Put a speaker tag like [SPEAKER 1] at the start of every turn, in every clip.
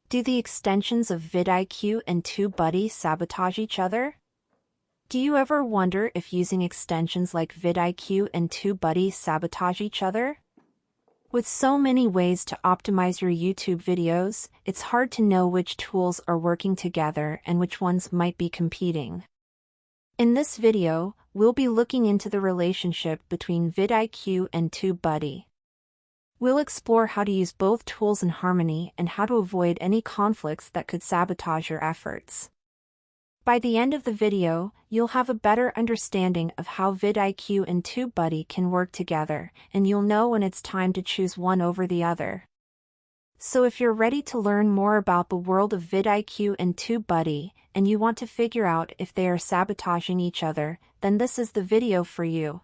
[SPEAKER 1] Do the extensions of VidIQ and TubeBuddy sabotage each other? Do you ever wonder if using extensions like VidIQ and TubeBuddy sabotage each other? With so many ways to optimize your YouTube videos, it's hard to know which tools are working together and which ones might be competing. In this video, we'll be looking into the relationship between VidIQ and TubeBuddy. We'll explore how to use both tools in harmony and how to avoid any conflicts that could sabotage your efforts. By the end of the video, you'll have a better understanding of how VidIQ and TubeBuddy can work together, and you'll know when it's time to choose one over the other. So if you're ready to learn more about the world of VidIQ and TubeBuddy, and you want to figure out if they are sabotaging each other, then this is the video for you.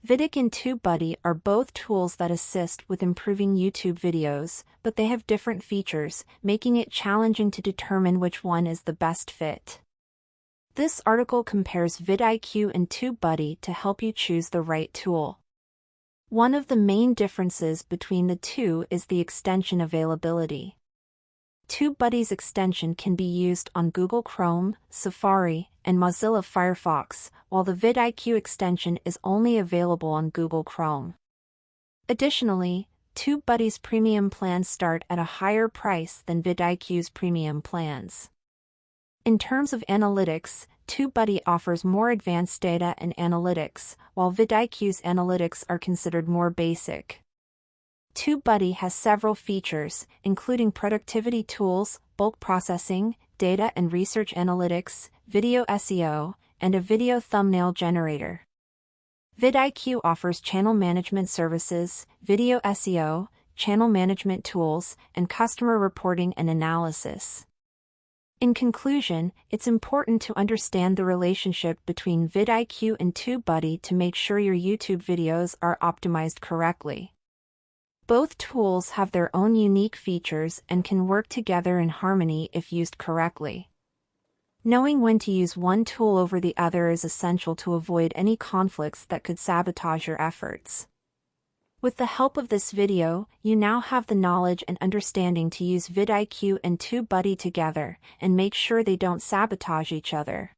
[SPEAKER 1] VidIQ and TubeBuddy are both tools that assist with improving YouTube videos, but they have different features, making it challenging to determine which one is the best fit. This article compares VidIQ and TubeBuddy to help you choose the right tool. One of the main differences between the two is the extension availability. TubeBuddy's extension can be used on Google Chrome, Safari, and Mozilla Firefox, while the VidIQ extension is only available on Google Chrome. Additionally, TubeBuddy's premium plans start at a higher price than VidIQ's premium plans. In terms of analytics, TubeBuddy offers more advanced data and analytics, while VidIQ's analytics are considered more basic. TubeBuddy has several features, including productivity tools, bulk processing, data and research analytics, video SEO, and a video thumbnail generator. VidIQ offers channel management services, video SEO, channel management tools, and customer reporting and analysis. In conclusion, it's important to understand the relationship between VidIQ and TubeBuddy to make sure your YouTube videos are optimized correctly. Both tools have their own unique features and can work together in harmony if used correctly. Knowing when to use one tool over the other is essential to avoid any conflicts that could sabotage your efforts. With the help of this video, you now have the knowledge and understanding to use VidIQ and TubeBuddy together and make sure they don't sabotage each other.